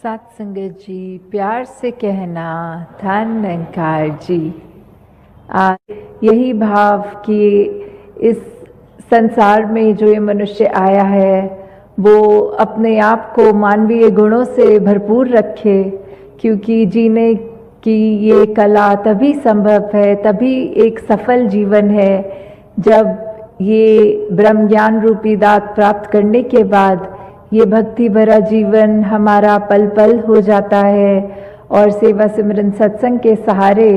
सत्संगत जी, प्यार से कहना धन निरंकार जी। यही भाव कि इस संसार में जो ये मनुष्य आया है वो अपने आप को मानवीय गुणों से भरपूर रखे, क्योंकि जीने की ये कला तभी संभव है, तभी एक सफल जीवन है जब ये ब्रह्म ज्ञान रूपी दात प्राप्त करने के बाद ये भक्ति भरा जीवन हमारा पल पल हो जाता है। और सेवा सिमरन सत्संग के सहारे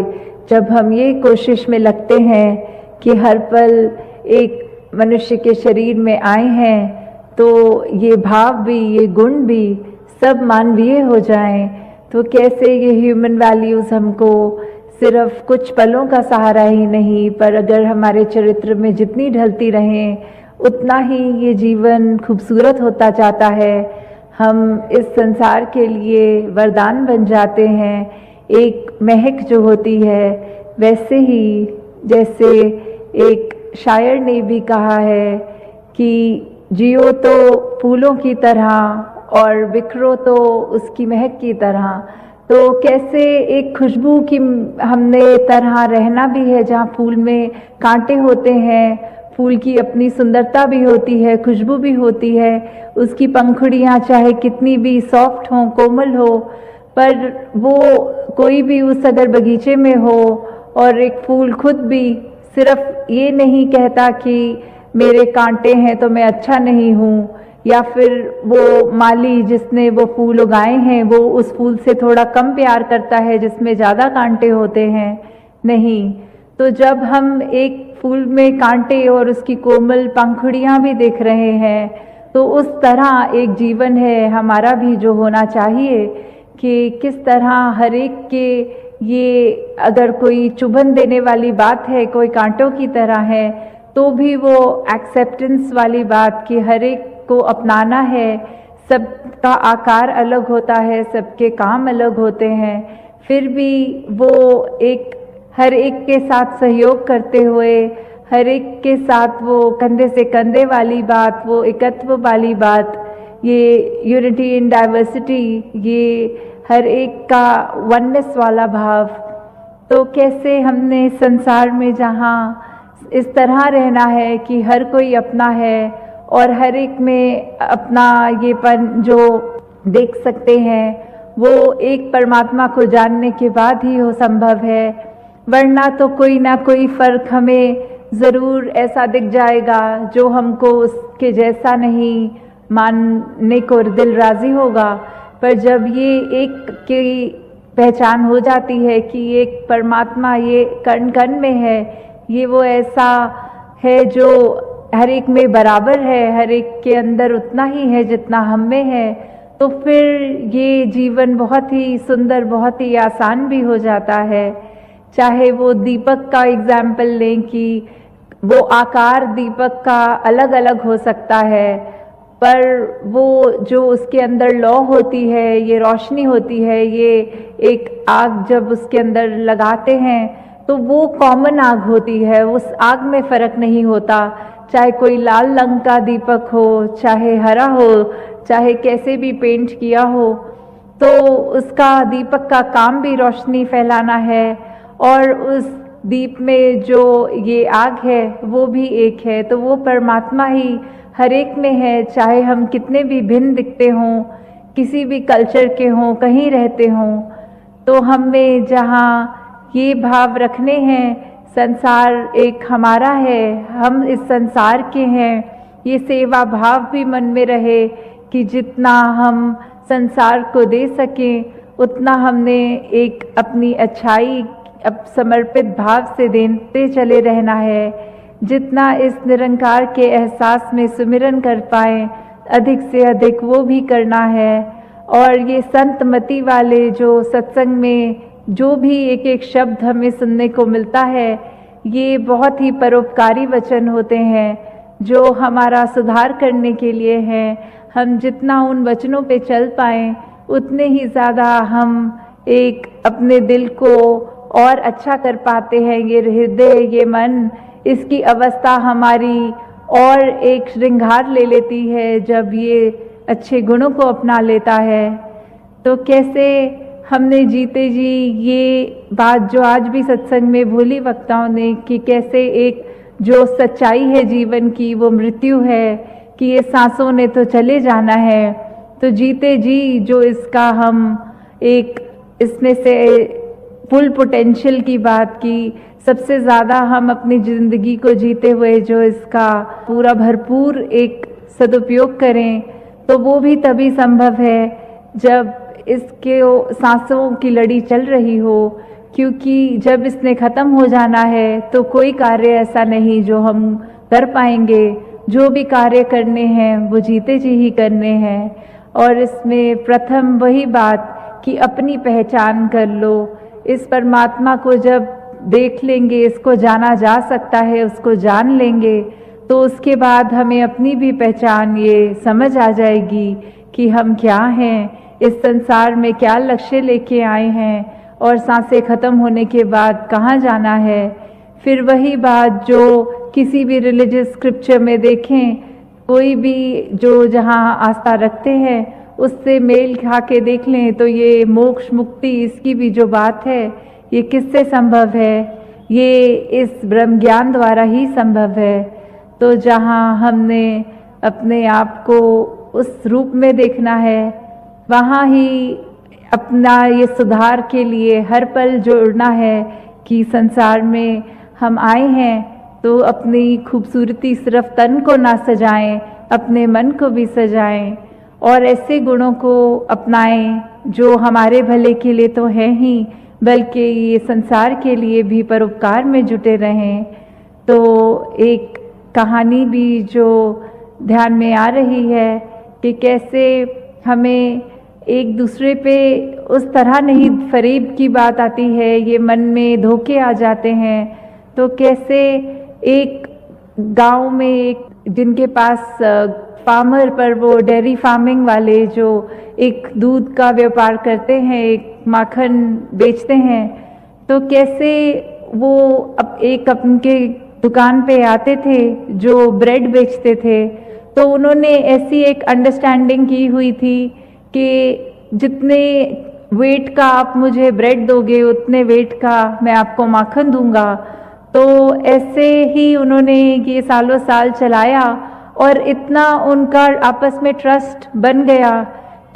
जब हम ये कोशिश में लगते हैं कि हर पल एक मनुष्य के शरीर में आए हैं तो ये भाव भी, ये गुण भी सब मानवीय हो जाएं, तो कैसे ये ह्यूमन वैल्यूज़ हमको सिर्फ कुछ पलों का सहारा ही नहीं, पर अगर हमारे चरित्र में जितनी ढलती रहें उतना ही ये जीवन खूबसूरत होता जाता है। हम इस संसार के लिए वरदान बन जाते हैं। एक महक जो होती है, वैसे ही जैसे एक शायर ने भी कहा है कि जियो तो फूलों की तरह और बिखरो तो उसकी महक की तरह, तो कैसे एक खुशबू की हमने तरह रहना भी है, जहाँ फूल में कांटे होते हैं, फूल की अपनी सुंदरता भी होती है, खुशबू भी होती है, उसकी पंखुड़ियाँ चाहे कितनी भी सॉफ्ट हों, कोमल हो, पर वो कोई भी उस अगर बगीचे में हो और एक फूल खुद भी सिर्फ ये नहीं कहता कि मेरे कांटे हैं तो मैं अच्छा नहीं हूँ, या फिर वो माली जिसने वो फूल उगाए हैं वो उस फूल से थोड़ा कम प्यार करता है जिसमें ज़्यादा कांटे होते हैं, नहीं। तो जब हम एक फूल में कांटे और उसकी कोमल पंखुड़ियाँ भी देख रहे हैं, तो उस तरह एक जीवन है हमारा भी जो होना चाहिए कि किस तरह हर एक के ये अगर कोई चुभन देने वाली बात है, कोई कांटों की तरह है, तो भी वो एक्सेप्टेंस वाली बात कि हर एक को अपनाना है। सबका आकार अलग होता है, सबके काम अलग होते हैं, फिर भी वो एक हर एक के साथ सहयोग करते हुए, हर एक के साथ वो कंधे से कंधे वाली बात, वो एकत्व वाली बात, ये यूनिटी इन डाइवर्सिटी, ये हर एक का वननेस वाला भाव, तो कैसे हमने संसार में जहाँ इस तरह रहना है कि हर कोई अपना है और हर एक में अपना ये पन जो देख सकते हैं वो एक परमात्मा को जानने के बाद ही हो संभव है, वरना तो कोई ना कोई फर्क हमें ज़रूर ऐसा दिख जाएगा जो हमको उसके जैसा नहीं मानने को दिल राज़ी होगा। पर जब ये एक की पहचान हो जाती है कि एक परमात्मा ये कण कण में है, ये वो ऐसा है जो हर एक में बराबर है, हर एक के अंदर उतना ही है जितना हम में है, तो फिर ये जीवन बहुत ही सुंदर, बहुत ही आसान भी हो जाता है। चाहे वो दीपक का एग्जाम्पल लें कि वो आकार दीपक का अलग अलग हो सकता है, पर वो जो उसके अंदर लौ होती है, ये रोशनी होती है, ये एक आग जब उसके अंदर लगाते हैं तो वो कॉमन आग होती है, उस आग में फ़र्क नहीं होता। चाहे कोई लाल रंग का दीपक हो, चाहे हरा हो, चाहे कैसे भी पेंट किया हो, तो उसका दीपक का काम भी रोशनी फैलाना है और उस दीप में जो ये आग है वो भी एक है, तो वो परमात्मा ही हर एक में है। चाहे हम कितने भी भिन्न दिखते हों, किसी भी कल्चर के हों, कहीं रहते हों, तो हमें जहाँ ये भाव रखने हैं संसार एक हमारा है, हम इस संसार के हैं, ये सेवा भाव भी मन में रहे कि जितना हम संसार को दे सकें उतना हमने एक अपनी अच्छाई अब समर्पित भाव से देते चले रहना है। जितना इस निरंकार के एहसास में सुमिरन कर पाए अधिक से अधिक वो भी करना है। और ये संत मति वाले जो सत्संग में जो भी एक एक शब्द हमें सुनने को मिलता है, ये बहुत ही परोपकारी वचन होते हैं जो हमारा सुधार करने के लिए हैं। हम जितना उन वचनों पे चल पाएँ उतने ही ज़्यादा हम एक अपने दिल को और अच्छा कर पाते हैं। ये हृदय, ये मन, इसकी अवस्था हमारी और एक श्रृंगार ले लेती है जब ये अच्छे गुणों को अपना लेता है। तो कैसे हमने जीते जी ये बात जो आज भी सत्संग में भोली वक्ताओं ने, कि कैसे एक जो सच्चाई है जीवन की वो मृत्यु है, कि ये सांसों ने तो चले जाना है, तो जीते जी जो इसका हम एक इसमें से फुल पोटेंशियल की बात की, सबसे ज़्यादा हम अपनी ज़िंदगी को जीते हुए जो इसका पूरा भरपूर एक सदुपयोग करें, तो वो भी तभी संभव है जब इसके सांसों की लड़ी चल रही हो। क्योंकि जब इसने ख़त्म हो जाना है तो कोई कार्य ऐसा नहीं जो हम कर पाएंगे। जो भी कार्य करने हैं वो जीते जी ही करने हैं। और इसमें प्रथम वही बात कि अपनी पहचान कर लो। इस परमात्मा को जब देख लेंगे, इसको जाना जा सकता है, उसको जान लेंगे, तो उसके बाद हमें अपनी भी पहचान ये समझ आ जाएगी कि हम क्या हैं, इस संसार में क्या लक्ष्य लेके आए हैं और सांसें खत्म होने के बाद कहाँ जाना है। फिर वही बात जो किसी भी रिलीजियस स्क्रिप्चर में देखें, कोई भी जो जहाँ आस्था रखते हैं उससे मेल खा के देख लें, तो ये मोक्ष मुक्ति इसकी भी जो बात है ये किससे संभव है, ये इस ब्रह्म ज्ञान द्वारा ही संभव है। तो जहाँ हमने अपने आप को उस रूप में देखना है, वहाँ ही अपना ये सुधार के लिए हर पल जोड़ना है कि संसार में हम आए हैं तो अपनी खूबसूरती सिर्फ तन को ना सजाएं, अपने मन को भी सजाएं और ऐसे गुणों को अपनाएं जो हमारे भले के लिए तो है ही, बल्कि ये संसार के लिए भी परोपकार में जुटे रहें। तो एक कहानी भी जो ध्यान में आ रही है कि कैसे हमें एक दूसरे पे उस तरह नहीं, फरेब की बात आती है, ये मन में धोखे आ जाते हैं। तो कैसे एक गांव में एक जिनके पास फार्मर पर वो डेयरी फार्मिंग वाले जो एक दूध का व्यापार करते हैं, एक माखन बेचते हैं, तो कैसे वो एक उनके दुकान पे आते थे जो ब्रेड बेचते थे, तो उन्होंने ऐसी एक अंडरस्टैंडिंग की हुई थी कि जितने वेट का आप मुझे ब्रेड दोगे उतने वेट का मैं आपको माखन दूंगा। तो ऐसे ही उन्होंने ये सालों साल चलाया और इतना उनका आपस में ट्रस्ट बन गया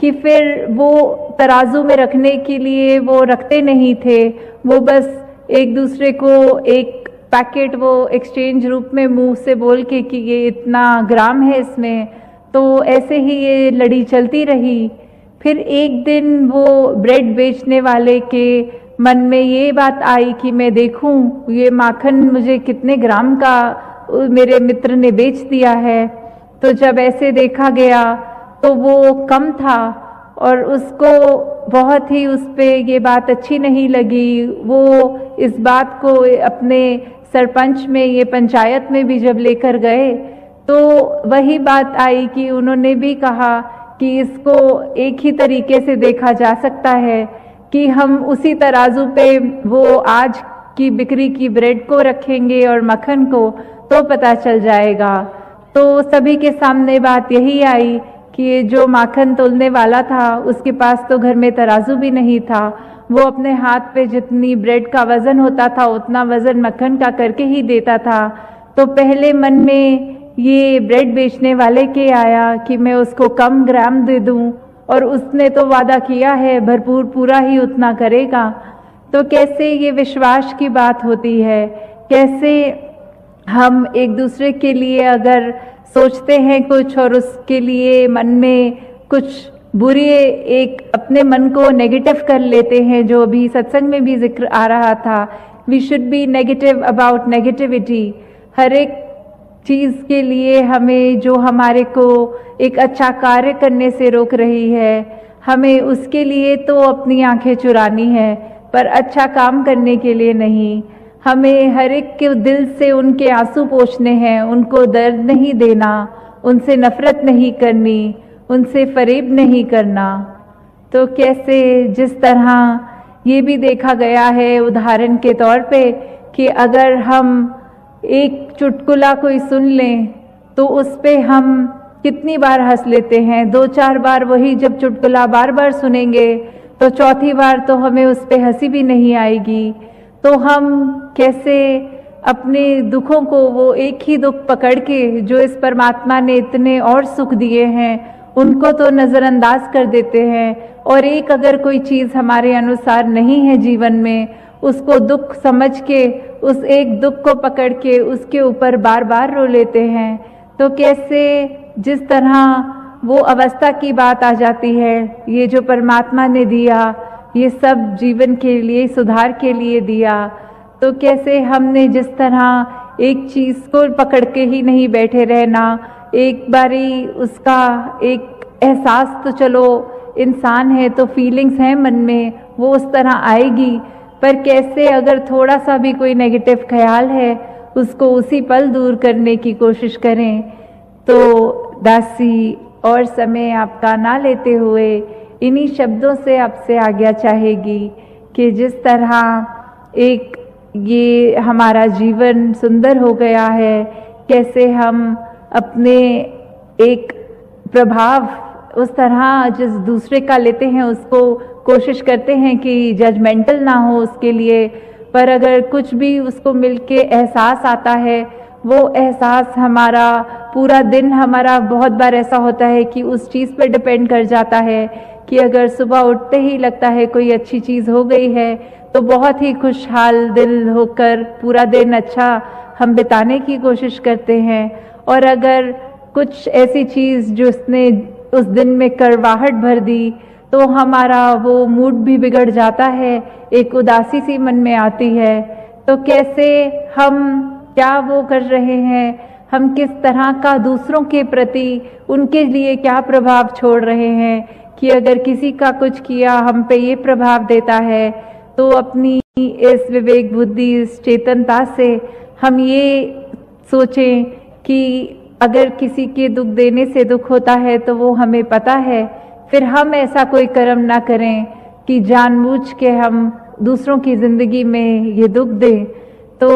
कि फिर वो तराजू में रखने के लिए वो रखते नहीं थे, वो बस एक दूसरे को एक पैकेट वो एक्सचेंज रूप में मुंह से बोल के कि ये इतना ग्राम है इसमें। तो ऐसे ही ये लड़ी चलती रही। फिर एक दिन वो ब्रेड बेचने वाले के मन में ये बात आई कि मैं देखूं ये माखन मुझे कितने ग्राम का मेरे मित्र ने बेच दिया है। तो जब ऐसे देखा गया तो वो कम था और उसको बहुत ही उस पे ये बात अच्छी नहीं लगी। वो इस बात को अपने सरपंच में, ये पंचायत में भी जब लेकर गए तो वही बात आई कि उन्होंने भी कहा कि इसको एक ही तरीके से देखा जा सकता है कि हम उसी तराजू पे वो आज की बिक्री की ब्रेड को रखेंगे और मक्खन को, तो पता चल जाएगा। तो सभी के सामने बात यही आई कि जो माखन तोलने वाला था उसके पास तो घर में तराजू भी नहीं था, वो अपने हाथ पे जितनी ब्रेड का वजन होता था उतना वजन मक्खन का करके ही देता था। तो पहले मन में ये ब्रेड बेचने वाले के आया कि मैं उसको कम ग्राम दे दूं और उसने तो वादा किया है भरपूर पूरा ही उतना करेगा। तो कैसे ये विश्वास की बात होती है, कैसे हम एक दूसरे के लिए अगर सोचते हैं कुछ और उसके लिए मन में कुछ बुरी एक अपने मन को नेगेटिव कर लेते हैं, जो अभी सत्संग में भी जिक्र आ रहा था, we should be negative about negativity. हर एक चीज़ के लिए हमें जो हमारे को एक अच्छा कार्य करने से रोक रही है, हमें उसके लिए तो अपनी आंखें चुरानी है पर अच्छा काम करने के लिए नहीं। हमें हर एक के दिल से उनके आंसू पोंछने हैं, उनको दर्द नहीं देना, उनसे नफरत नहीं करनी, उनसे फरेब नहीं करना। तो कैसे जिस तरह ये भी देखा गया है उदाहरण के तौर पे कि अगर हम एक चुटकुला कोई सुन लें तो उस पे हम कितनी बार हंस लेते हैं, 2-4 बार वही जब चुटकुला बार बार सुनेंगे तो चौथी बार तो हमें उस पे हंसी भी नहीं आएगी। तो हम कैसे अपने दुखों को, वो एक ही दुख पकड़ के जो इस परमात्मा ने इतने और सुख दिए हैं उनको तो नज़रअंदाज कर देते हैं, और एक अगर कोई चीज़ हमारे अनुसार नहीं है जीवन में, उसको दुख समझ के उस एक दुख को पकड़ के उसके ऊपर बार बार रो लेते हैं। तो कैसे जिस तरह वो अवस्था की बात आ जाती है, ये जो परमात्मा ने दिया ये सब जीवन के लिए, सुधार के लिए दिया, तो कैसे हमने जिस तरह एक चीज़ को पकड़ के ही नहीं बैठे रहना, एक बारी उसका एक एहसास, तो चलो इंसान है तो फीलिंग्स हैं मन में, वो उस तरह आएगी, पर कैसे अगर थोड़ा सा भी कोई नेगेटिव ख्याल है उसको उसी पल दूर करने की कोशिश करें। तो दासी और समय आपका ना लेते हुए इन्हीं शब्दों से आपसे आज्ञा चाहेगी कि जिस तरह एक ये हमारा जीवन सुंदर हो गया है, कैसे हम अपने एक प्रभाव उस तरह जिस दूसरे का लेते हैं उसको कोशिश करते हैं कि जजमेंटल ना हो उसके लिए, पर अगर कुछ भी उसको मिलके एहसास आता है, वो एहसास हमारा पूरा दिन, हमारा बहुत बार ऐसा होता है कि उस चीज़ पर डिपेंड कर जाता है कि अगर सुबह उठते ही लगता है कोई अच्छी चीज़ हो गई है तो बहुत ही खुशहाल दिल होकर पूरा दिन अच्छा हम बिताने की कोशिश करते हैं, और अगर कुछ ऐसी चीज़ जो उसने उस दिन में करवाहट भर दी तो हमारा वो मूड भी बिगड़ जाता है, एक उदासी सी मन में आती है। तो कैसे हम क्या वो कर रहे हैं, हम किस तरह का दूसरों के प्रति उनके लिए क्या प्रभाव छोड़ रहे हैं कि अगर किसी का कुछ किया हम पे ये प्रभाव देता है, तो अपनी इस विवेक बुद्धि, इस चेतनता से हम ये सोचें कि अगर किसी के दुख देने से दुख होता है तो वो हमें पता है, फिर हम ऐसा कोई कर्म ना करें कि जानबूझ के हम दूसरों की ज़िंदगी में ये दुख दें। तो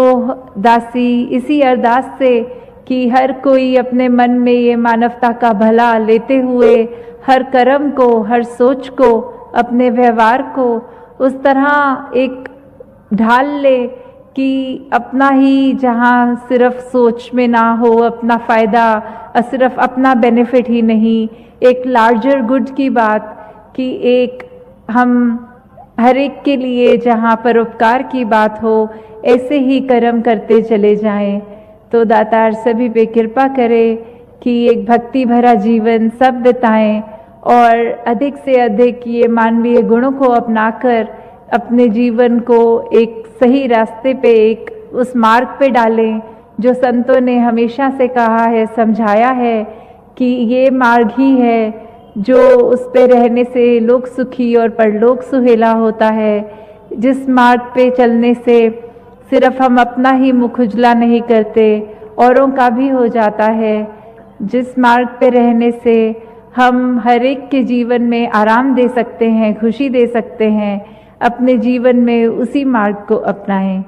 दासी इसी अरदास से कि हर कोई अपने मन में ये मानवता का भला लेते हुए हर कर्म को, हर सोच को, अपने व्यवहार को उस तरह एक ढाल ले कि अपना ही, जहाँ सिर्फ सोच में ना हो अपना फ़ायदा, सिर्फ अपना बेनिफिट ही नहीं, एक लार्जर गुड की बात कि एक हम हर एक के लिए जहाँ परोपकार की बात हो ऐसे ही कर्म करते चले जाएं। तो दातार सभी पे कृपा करे कि एक भक्ति भरा जीवन सब बिताएं और अधिक से अधिक ये मानवीय गुणों को अपनाकर अपने जीवन को एक सही रास्ते पे, एक उस मार्ग पे डालें जो संतों ने हमेशा से कहा है, समझाया है कि ये मार्ग ही है जो उस पे रहने से लोक सुखी और परलोक सुहेला होता है। जिस मार्ग पे चलने से सिर्फ हम अपना ही मुख उजला नहीं करते, औरों का भी हो जाता है। जिस मार्ग पे रहने से हम हर एक के जीवन में आराम दे सकते हैं, खुशी दे सकते हैं, अपने जीवन में उसी मार्ग को अपनाएं।